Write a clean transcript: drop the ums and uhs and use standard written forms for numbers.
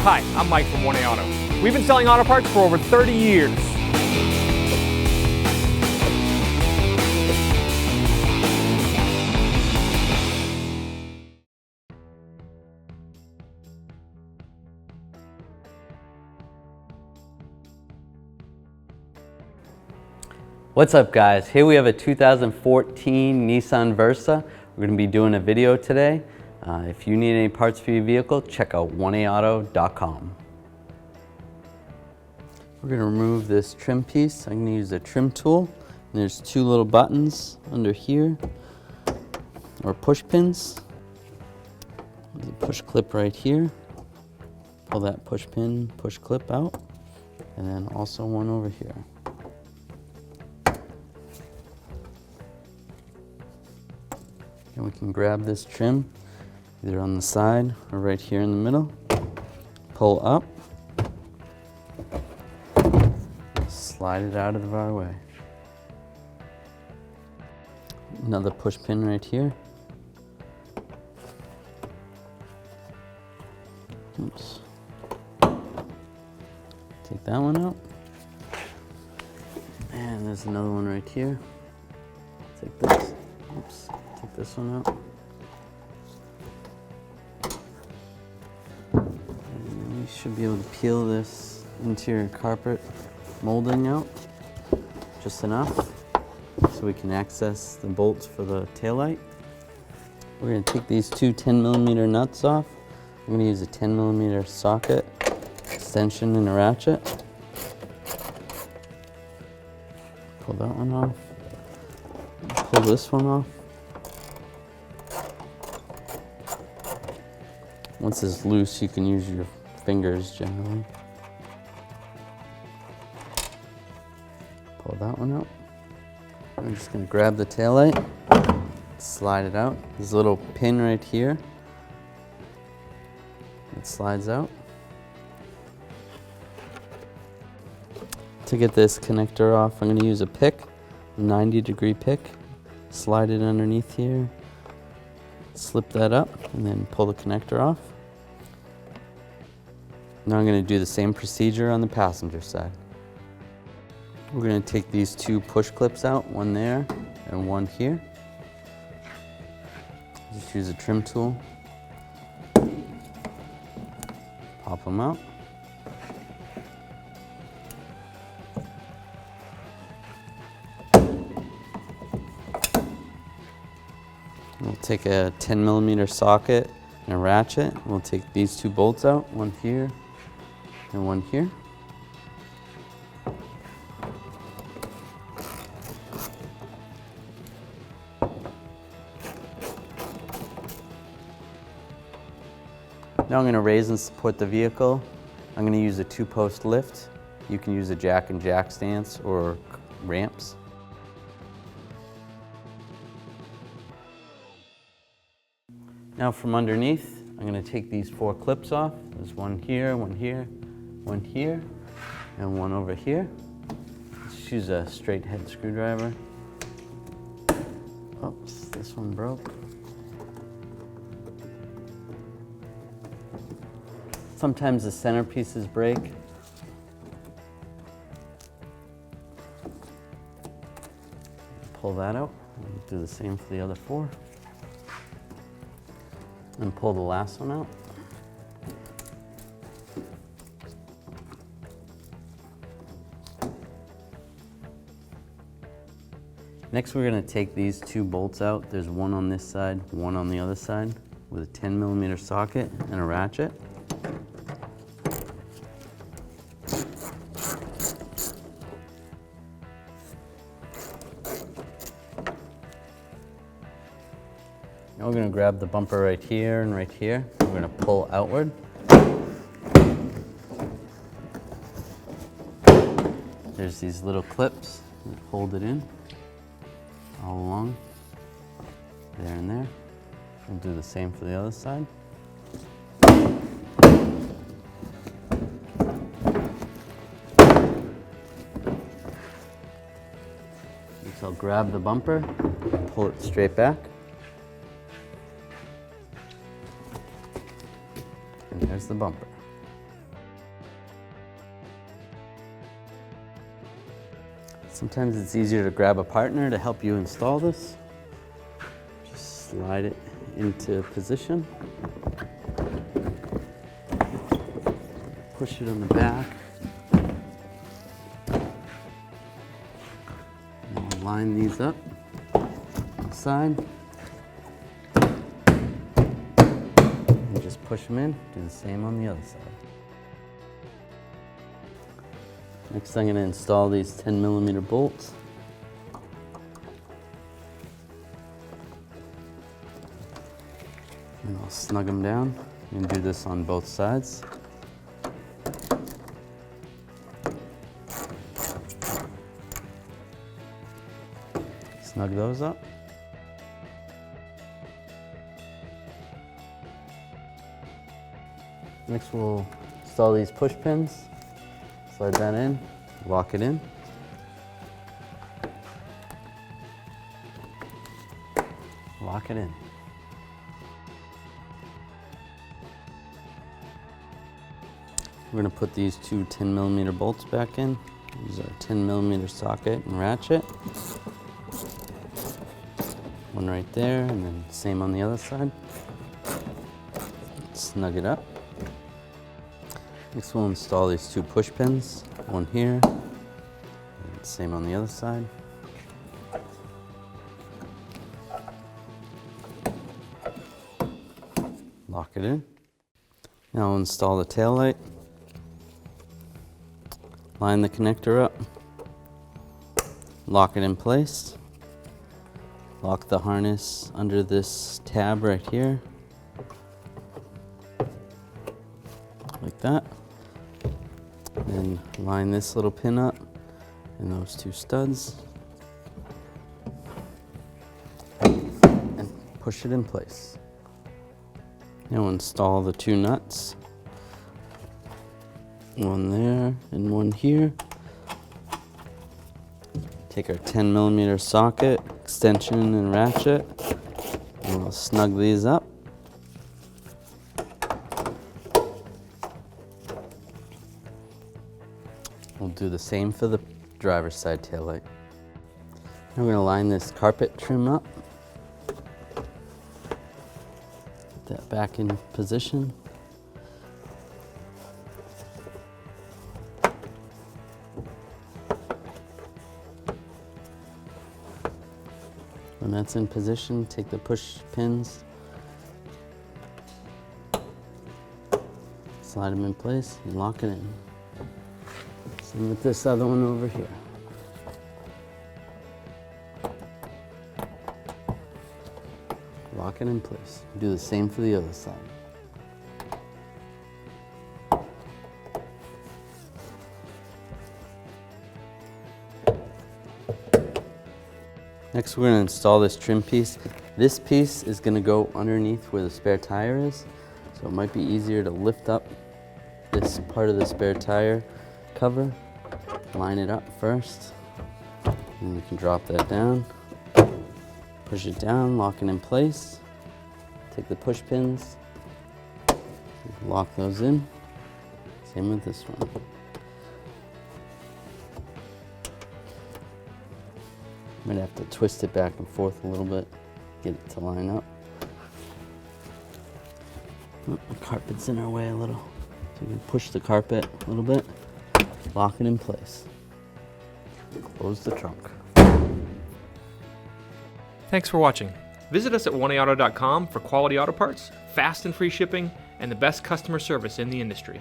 Hi, I'm Mike from 1A Auto. We've been selling auto parts for over 30 years. What's up guys? Here we have a 2014 Nissan Versa. We're going to be doing a video today. If you need any parts for your vehicle, check out 1aauto.com. We're going to remove this trim piece. I'm going to use a trim tool. And there's two little buttons under here, or push pins. There's a push clip right here. Pull that push pin, push clip out. And then also one over here. And we can grab this trim either on the side or right here in the middle. Pull up. Slide it out of our way. Another push pin right here. Oops. Take that one out. And there's another one right here. Take this. Oops. Take this one out. And you should be able to peel this interior carpet molding out just enough so we can access the bolts for the taillight. We're going to take these two 10mm nuts off. I'm going to use a 10mm socket extension and a ratchet. Pull that one off. Pull this one off. Once it's loose, you can use your fingers generally. Pull that one out. I'm just going to grab the taillight, slide it out. There's a little pin right here. It slides out. To get this connector off, I'm going to use a pick, a 90-degree pick. Slide it underneath here. Slip that up and then pull the connector off. Now I'm going to do the same procedure on the passenger side. We're going to take these two push clips out, one there and one here. Just use a trim tool. Pop them out. We'll take a 10mm socket and a ratchet. We'll take these two bolts out, one here and one here. Now I'm going to raise and support the vehicle. I'm going to use a 2-post lift. You can use a jack and jack stance or ramps. Now from underneath, I'm going to take these 4 clips off. There's one here, one here, one here, and one over here. Let's use a straight head screwdriver. Oops, this one broke. Sometimes the center pieces break. Pull that out. We'll do the same for the other 4. And pull the last one out. Next we're going to take these 2 bolts out. There's one on this side, one on the other side, with a 10mm socket and a ratchet. Now we're going to grab the bumper right here and right here. We're going to pull outward. There's these little clips that hold it in all along, there and there. We'll do the same for the other side. So I'll grab the bumper, pull it straight back. And there's the bumper. Sometimes it's easier to grab a partner to help you install this. Just slide it into position. Push it on the back. And we'll line these up outside. And just push them in. Do the same on the other side. Next, I'm going to install these 10mm bolts. And I'll snug them down and do this on both sides. Snug those up. Next, we'll install these push pins. Slide that in, lock it in. Lock it in. We're going to put these two 10mm bolts back in. Use our 10mm socket and ratchet. One right there, and then same on the other side. Snug it up. Next we'll install these two push pins, one here, and same on the other side. Lock it in. Now we'll install the tail light. Line the connector up. Lock it in place. Lock the harness under this tab right here. Like that. And line this little pin up and those two studs and push it in place. Now we'll install the two nuts, one there and one here. Take our 10mm socket, extension and ratchet, and we'll snug these up. We'll do the same for the driver's side taillight. Now we're going to line this carpet trim up. Put that back in position. When that's in position, take the push pins, slide them in place, and lock it in. Same with this other one over here. Lock it in place. Do the same for the other side. Next, we're going to install this trim piece. This piece is going to go underneath where the spare tire is, so it might be easier to lift up this part of the spare tire cover. Line it up first, and you can drop that down. Push it down, lock it in place. Take the push pins, lock those in. Same with this one. Might have to twist it back and forth a little bit, get it to line up. Oh, the carpet's in our way a little. So we can push the carpet a little bit, lock it in place. Close the trunk. Thanks for watching. Visit us at oneauto.com for quality auto parts, fast and free shipping, and the best customer service in the industry.